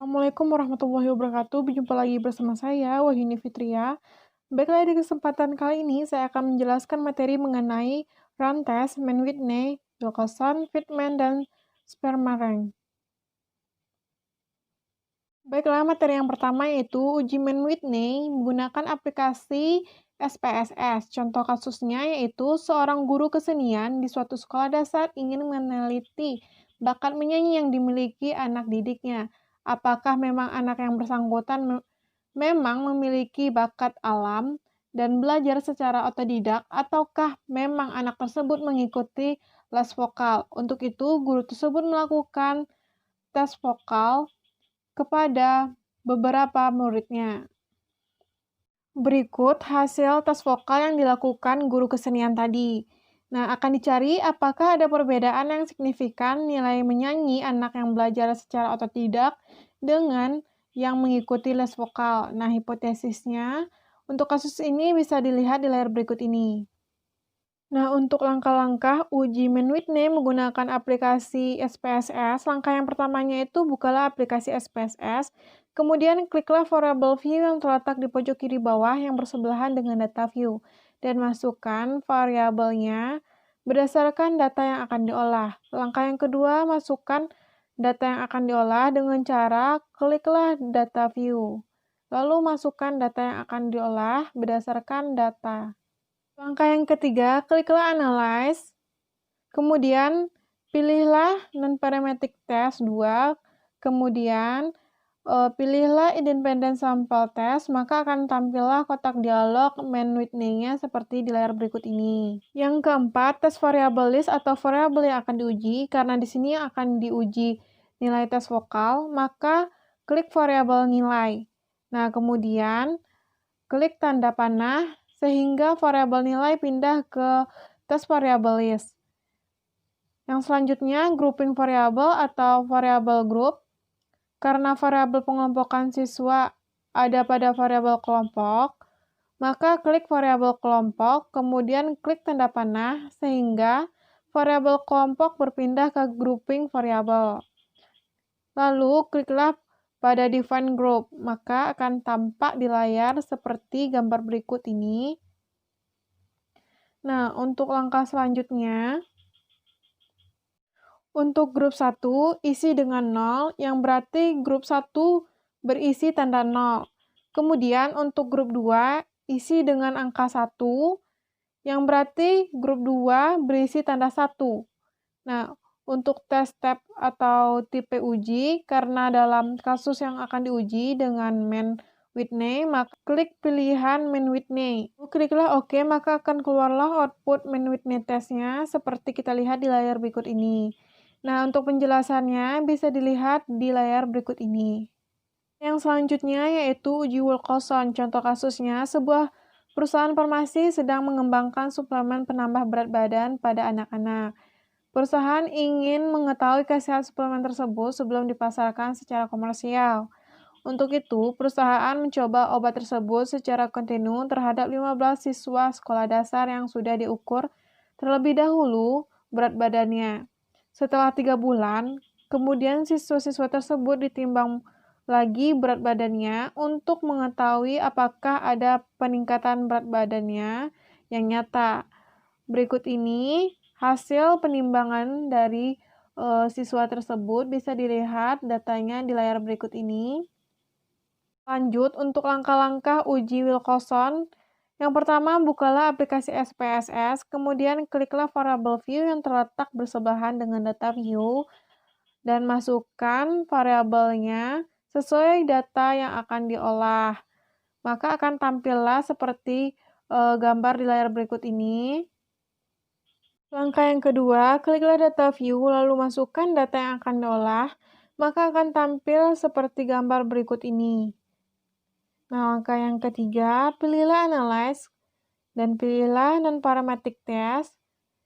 Assalamualaikum warahmatullahi wabarakatuh. Berjumpa lagi bersama saya, Wahyuni Fitria. Baiklah, di kesempatan kali ini saya akan menjelaskan materi mengenai run test, Mann-Whitney, Wilcoxon, Friedman, dan Spermarang. Baiklah, materi yang pertama yaitu uji Mann-Whitney menggunakan aplikasi SPSS. Contoh kasusnya yaitu seorang guru kesenian di suatu sekolah dasar ingin meneliti bakat menyanyi yang dimiliki anak didiknya. Apakah memang anak yang bersangkutan memang memiliki bakat alam dan belajar secara otodidak, ataukah memang anak tersebut mengikuti les vokal? Untuk itu, guru tersebut melakukan tes vokal kepada beberapa muridnya. Berikut hasil tes vokal yang dilakukan guru kesenian tadi. Nah, akan dicari apakah ada perbedaan yang signifikan nilai menyanyi anak yang belajar secara otodidak dengan yang mengikuti les vokal. Nah, hipotesisnya untuk kasus ini bisa dilihat di layar berikut ini. Nah, untuk langkah-langkah uji Mann-Whitney menggunakan aplikasi SPSS, langkah yang pertamanya itu bukalah aplikasi SPSS, kemudian kliklah variable view yang terletak di pojok kiri bawah yang bersebelahan dengan data view, dan masukkan variabelnya berdasarkan data yang akan diolah. Langkah yang kedua, masukkan data yang akan diolah dengan cara kliklah data view, lalu masukkan data yang akan diolah berdasarkan data. Langkah yang ketiga, kliklah Analyze, kemudian pilihlah Non-Parametric Test 2, kemudian pilihlah Independent Sample Test, maka akan tampillah kotak dialog Mann-Whitney-nya seperti di layar berikut ini. Yang keempat, tes variable list atau variabel yang akan diuji, karena di sini akan diuji nilai tes vokal, maka klik variabel nilai. Nah, kemudian klik tanda panah sehingga variabel nilai pindah ke tes variable list. Yang selanjutnya, grouping variabel atau variabel group. Karena variabel pengelompokan siswa ada pada variabel kelompok, maka klik variabel kelompok, kemudian klik tanda panah sehingga variabel kelompok berpindah ke grouping variabel. Lalu kliklah pada define group, maka akan tampak di layar seperti gambar berikut ini. Nah, untuk langkah selanjutnya, untuk grup 1 isi dengan 0, yang berarti grup 1 berisi tanda 0. Kemudian untuk grup 2 isi dengan angka 1, yang berarti grup 2 berisi tanda 1. Nah, untuk tes step atau tipe uji, karena dalam kasus yang akan diuji dengan Mann-Whitney, maka klik pilihan Mann-Whitney. Kliklah OK, maka akan keluarlah output Mann-Whitney testnya seperti kita lihat di layar berikut ini. Nah, untuk penjelasannya bisa dilihat di layar berikut ini. Yang selanjutnya yaitu uji Wilcoxon. Contoh kasusnya, sebuah perusahaan farmasi sedang mengembangkan suplemen penambah berat badan pada anak-anak. Perusahaan ingin mengetahui khasiat suplemen tersebut sebelum dipasarkan secara komersial. Untuk itu, perusahaan mencoba obat tersebut secara kontinu terhadap 15 siswa sekolah dasar yang sudah diukur terlebih dahulu berat badannya. Setelah 3 bulan, kemudian siswa-siswa tersebut ditimbang lagi berat badannya untuk mengetahui apakah ada peningkatan berat badannya yang nyata. Berikut ini hasil penimbangan dari siswa tersebut, bisa dilihat datanya di layar berikut ini. Lanjut, untuk langkah-langkah uji Wilcoxon. Yang pertama, bukalah aplikasi SPSS, kemudian kliklah variable view yang terletak bersebelahan dengan data view, dan masukkan variabelnya sesuai data yang akan diolah. Maka akan tampillah seperti gambar di layar berikut ini. Langkah yang kedua, kliklah data view, lalu masukkan data yang akan diolah, maka akan tampil seperti gambar berikut ini. Nah, langkah yang ketiga, pilihlah Analyze, dan pilihlah Non-Parametric Test.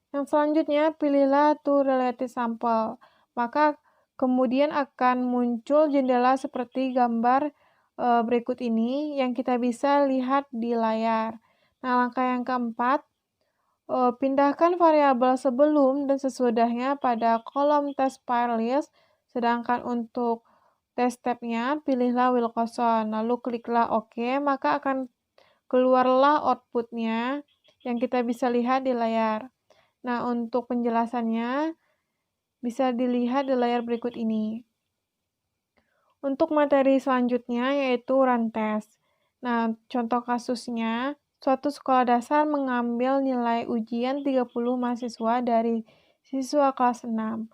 Yang selanjutnya, pilihlah To Related Sample. Maka kemudian akan muncul jendela seperti gambar berikut ini yang kita bisa lihat di layar. Nah, langkah yang keempat, pindahkan variabel sebelum dan sesudahnya pada kolom test file list, sedangkan untuk test step-nya, pilihlah Wilcoxon, lalu kliklah OK, maka akan keluarlah output-nya yang kita bisa lihat di layar. Nah, untuk penjelasannya bisa dilihat di layar berikut ini. Untuk materi selanjutnya yaitu run test. Nah, contoh kasusnya, suatu sekolah dasar mengambil nilai ujian 30 mahasiswa dari siswa kelas 6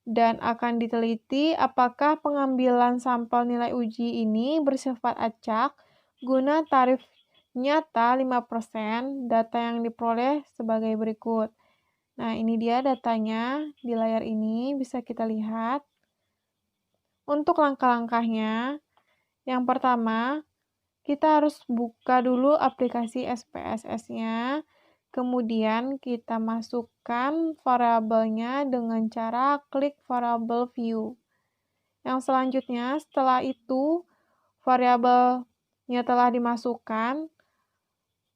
dan akan diteliti apakah pengambilan sampel nilai uji ini bersifat acak guna tarif nyata 5%. Data yang diperoleh sebagai berikut. Nah, ini dia datanya di layar ini, bisa kita lihat. Untuk langkah-langkahnya, yang pertama, kita harus buka dulu aplikasi SPSS-nya, kemudian kita masukkan variabelnya dengan cara klik variabel view. Yang selanjutnya, setelah itu variabelnya telah dimasukkan,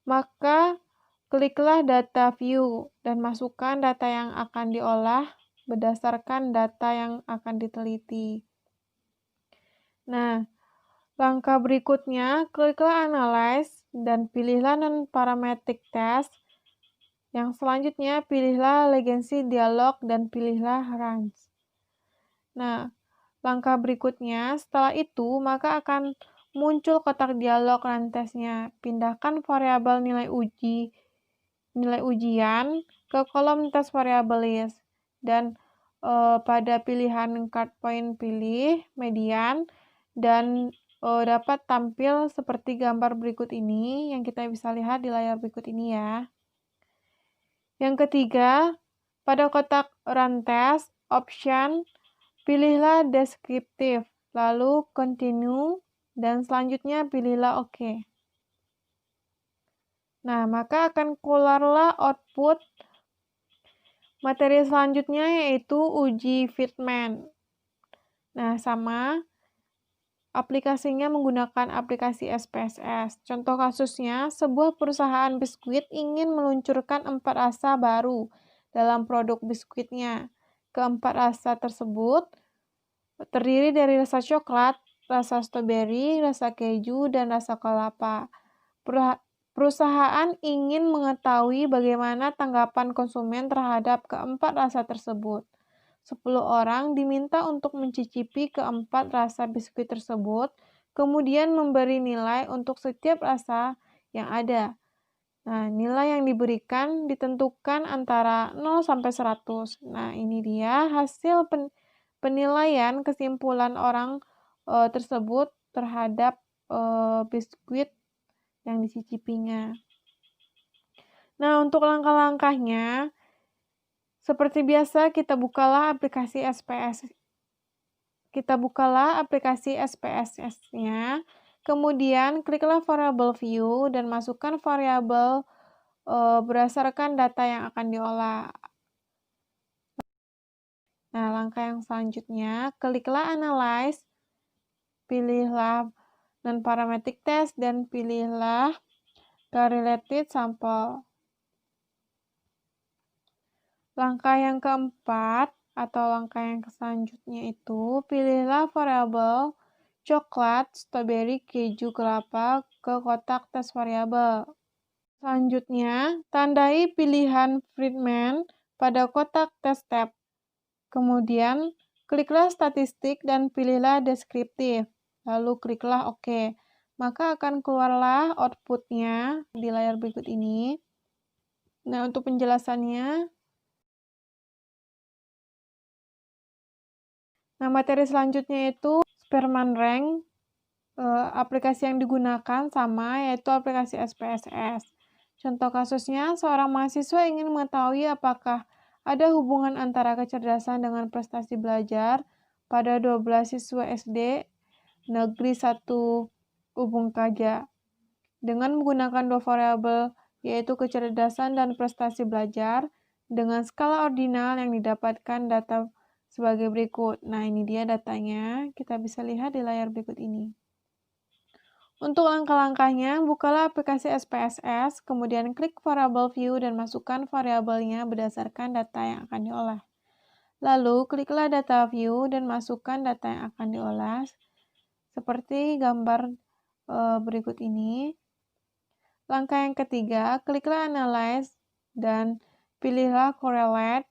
maka kliklah data view dan masukkan data yang akan diolah berdasarkan data yang akan diteliti. Nah, langkah berikutnya, kliklah Analyze dan pilihlah Non-Parametric Test. Yang selanjutnya, pilihlah Legacy Dialog dan pilihlah Runs. Nah, langkah berikutnya, setelah itu, maka akan muncul kotak dialog run test-nya. Pindahkan variabel nilai ujian ke kolom test variable list. Dan pada pilihan card point pilih median dan dapat tampil seperti gambar berikut ini yang kita bisa lihat di layar berikut ini ya. Yang ketiga, pada kotak run test option, pilihlah descriptive, lalu continue, dan selanjutnya pilihlah OK. Nah, maka akan keluarlah output materi selanjutnya yaitu uji fitment. Nah, sama aplikasinya menggunakan aplikasi SPSS. Contoh kasusnya, sebuah perusahaan biskuit ingin meluncurkan 4 rasa baru dalam produk biskuitnya. Keempat rasa tersebut terdiri dari rasa coklat, rasa stroberi, rasa keju, dan rasa kelapa. Perusahaan ingin mengetahui bagaimana tanggapan konsumen terhadap keempat rasa tersebut. 10 orang diminta untuk mencicipi keempat rasa biskuit tersebut, kemudian memberi nilai untuk setiap rasa yang ada. Nah, nilai yang diberikan ditentukan antara 0 sampai 100. Nah, ini dia hasil penilaian kesimpulan orang tersebut terhadap biskuit yang dicicipinya. Nah, untuk langkah-langkahnya, seperti biasa kita bukalah aplikasi SPSS-nya, kemudian kliklah variabel view dan masukkan variabel berdasarkan data yang akan diolah. Nah, langkah yang selanjutnya, kliklah Analyze, pilihlah Non-Parametric Test, dan pilihlah Correlated Sample. Langkah yang keempat, atau langkah yang selanjutnya itu, pilihlah variabel coklat, stroberi, keju, kelapa ke kotak tes variabel. Selanjutnya, tandai pilihan Friedman pada kotak tes tab. Kemudian, kliklah statistik dan pilihlah deskriptif. Lalu kliklah OK. Maka akan keluarlah output-nya di layar berikut ini. Nah, untuk penjelasannya, nah materi selanjutnya itu Spearman Rank. Aplikasi yang digunakan sama, yaitu aplikasi SPSS. Contoh kasusnya, seorang mahasiswa ingin mengetahui apakah ada hubungan antara kecerdasan dengan prestasi belajar pada 12 siswa SD Negeri 1 Ubung Kaja. Dengan menggunakan dua variabel, yaitu kecerdasan dan prestasi belajar, dengan skala ordinal yang didapatkan data sebagai berikut. Nah, ini dia datanya, kita bisa lihat di layar berikut ini. Untuk langkah-langkahnya, bukalah aplikasi SPSS, kemudian klik variabel view dan masukkan variabelnya berdasarkan data yang akan diolah. Lalu, kliklah data view dan masukkan data yang akan diolah. seperti gambar berikut ini. Langkah yang ketiga, kliklah Analyze dan pilihlah Correlate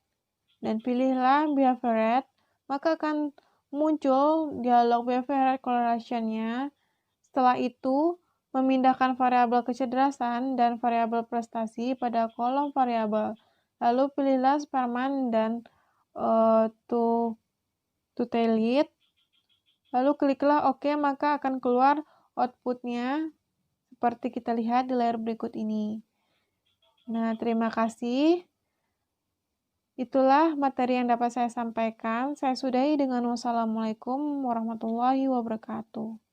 dan pilihlah Behaviorate, maka akan muncul dialog Behaviorate Correlation-nya. Setelah itu, memindahkan variabel kecerdasan dan variabel prestasi pada kolom variabel. Lalu pilihlah Spearman dan Tutelite. Lalu kliklah OK, maka akan keluar output-nya seperti kita lihat di layar berikut ini. Nah, terima kasih. Itulah materi yang dapat saya sampaikan. Saya sudahi dengan wassalamualaikum warahmatullahi wabarakatuh.